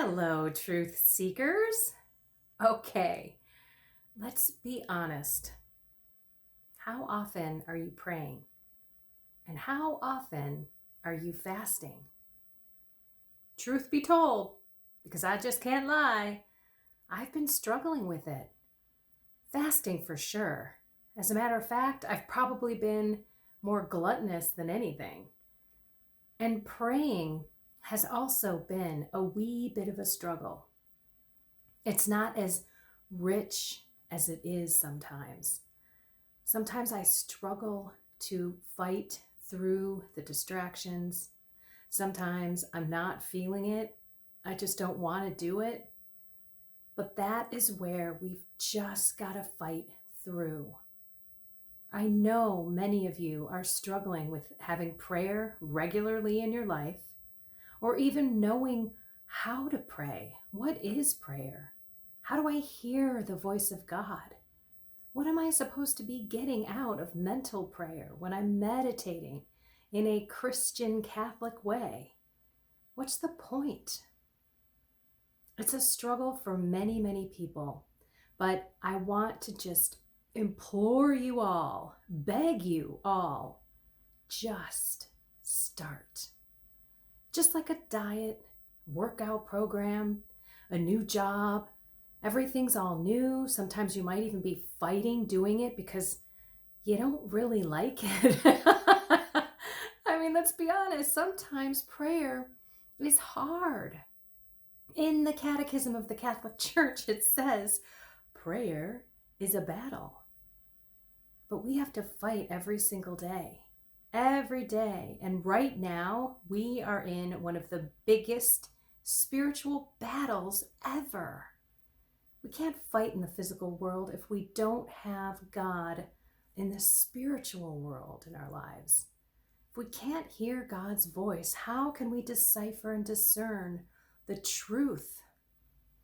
Hello, truth seekers. Okay, let's be honest. How often are you praying? And how often are you fasting? Truth be told, because I just can't lie, I've been struggling with it. Fasting for sure. As a matter of fact, I've probably been more gluttonous than anything. And praying has also been a wee bit of a struggle. It's not as rich as it is sometimes. Sometimes I struggle to fight through the distractions. Sometimes I'm not feeling it. I just don't want to do it. But that is where we've just got to fight through. I know many of you are struggling with having prayer regularly in your life, or even knowing how to pray. What is prayer? How do I hear the voice of God? What am I supposed to be getting out of mental prayer when I'm meditating in a Christian Catholic way? What's the point? It's a struggle for many, many people, but I want to just implore you all, beg you all, just start. Just like a diet, workout program, a new job, everything's all new. Sometimes you might even be fighting doing it because you don't really like it. I mean, let's be honest, sometimes prayer is hard. In the Catechism of the Catholic Church, it says prayer is a battle. But we have to fight every single day. Every day. And right now, we are in one of the biggest spiritual battles ever. We can't fight in the physical world if we don't have God in the spiritual world in our lives. If we can't hear God's voice, how can we decipher and discern the truth?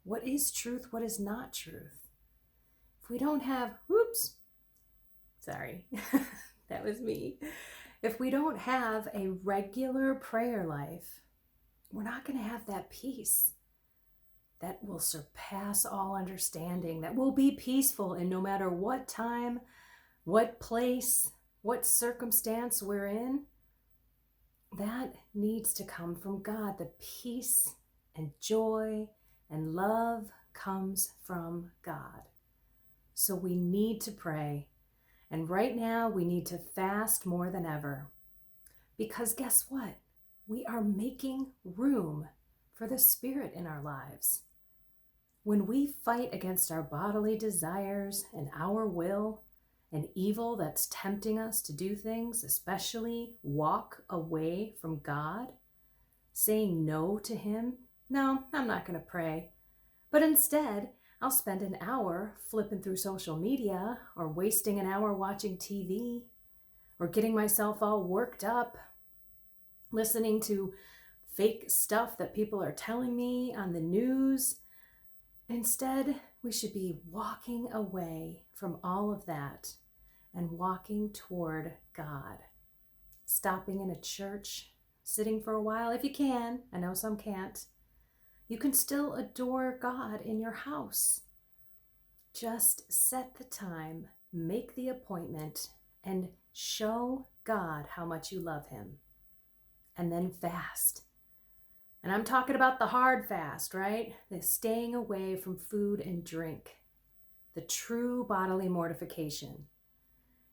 What is truth? What is not truth? If we don't have, that was me. If we don't have a regular prayer life, we're not going to have that peace that will surpass all understanding, that will be peaceful in no matter what time, what place, what circumstance we're in. That needs to come from God. The peace and joy and love comes from God. So we need to pray. And right now we need to fast more than ever. Because guess what? We are making room for the Spirit in our lives. When we fight against our bodily desires and our will and evil that's tempting us to do things, especially walk away from God, saying no to Him, no, I'm not going to pray. But instead, I'll spend an hour flipping through social media or wasting an hour watching TV or getting myself all worked up, listening to fake stuff that people are telling me on the news. Instead, we should be walking away from all of that and walking toward God. Stopping in a church, sitting for a while if you can. I know some can't. You can still adore God in your house. Just set the time, make the appointment, and show God how much you love Him. And then fast. And I'm talking about the hard fast, right? The staying away from food and drink. The true bodily mortification.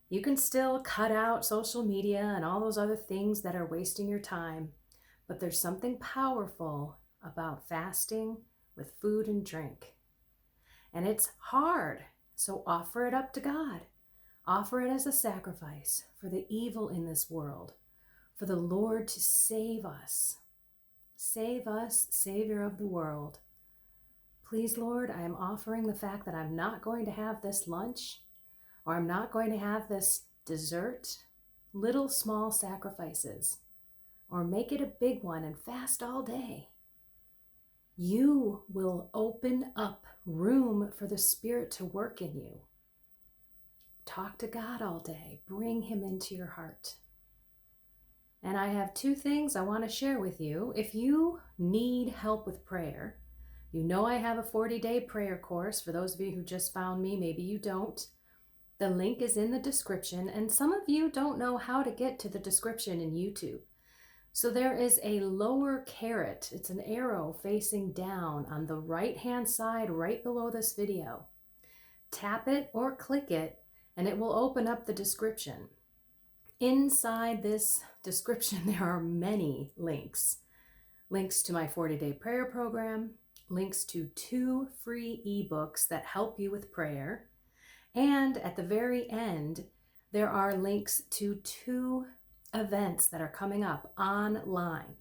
You can still cut out social media and all those other things that are wasting your time, but there's something powerful about fasting with food and drink. And it's hard, so offer it up to God. Offer it as a sacrifice for the evil in this world, for the Lord to save us. Save us, Savior of the world. Please, Lord, I am offering the fact that I'm not going to have this lunch, or I'm not going to have this dessert. Little small sacrifices, or make it a big one and fast all day. You will open up room for the Spirit to work in you. Talk to God all day. Bring Him into your heart. And I have two things I want to share with you. If you need help with prayer, You know I have a 40-day prayer course. For those of you who just found me, maybe you don't. The link is in the description, and some of you don't know how to get to the description in YouTube. So there is a lower caret. It's an arrow facing down on the right-hand side right below this video. Tap it or click it, and it will open up the description. Inside this description, there are many links. Links to my 40-day prayer program, links to 2 free ebooks that help you with prayer, and at the very end, there are links to 2 events that are coming up online.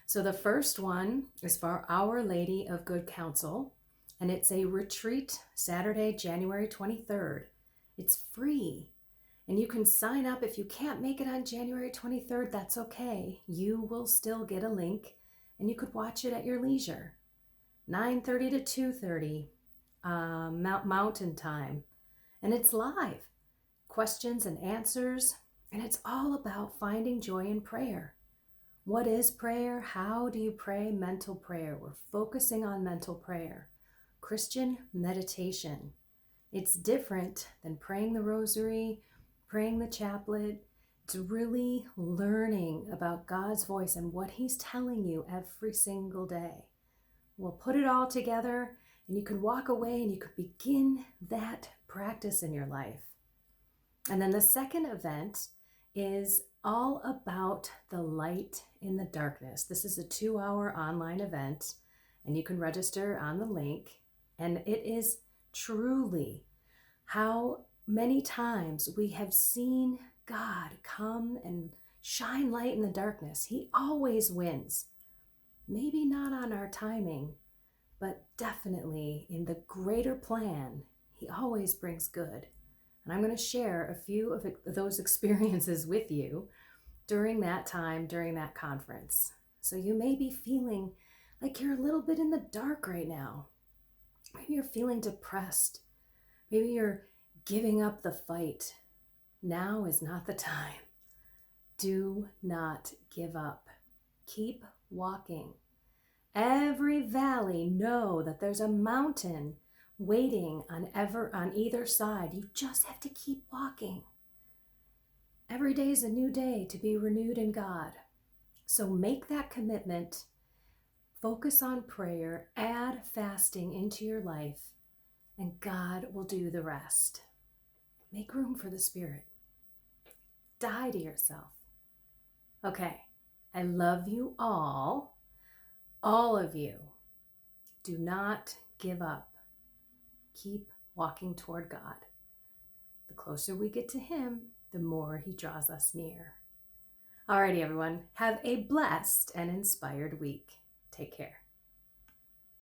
So the first one is for Our Lady of Good Counsel, and it's a retreat Saturday, January 23rd. It's free, and you can sign up. If you can't make it on January 23rd, that's okay. You will still get a link, and you could watch it at your leisure. 9:30 to 2:30 Mountain Time, and it's live. Questions and answers, and it's all about finding joy in prayer. What is prayer? How do you pray? Mental prayer. We're focusing on mental prayer. Christian meditation. It's different than praying the rosary, praying the chaplet. It's really learning about God's voice and what He's telling you every single day. We'll put it all together, and you can walk away and you could begin that practice in your life. And then the second event is all about the light in the darkness. This is a 2-hour online event, and you can register on the link. And it is truly how many times we have seen God come and shine light in the darkness. He always wins. Maybe not on our timing, but definitely in the greater plan, He always brings good. And I'm going to share a few of those experiences with you during that time, during that conference. So you may be feeling like you're a little bit in the dark right now. Maybe you're feeling depressed. Maybe you're giving up the fight. Now is not the time. Do not give up. Keep walking. Every valley, know that there's a mountain waiting on either side. You just have to keep walking. Every day is a new day to be renewed in God. So make that commitment. Focus on prayer. Add fasting into your life, and God will do the rest. Make room for the Spirit. Die to yourself. Okay, I love you all of you. Do not give up. Keep walking toward God. The closer we get to Him, the more He draws us near. Alrighty, everyone. Have a blessed and inspired week. Take care.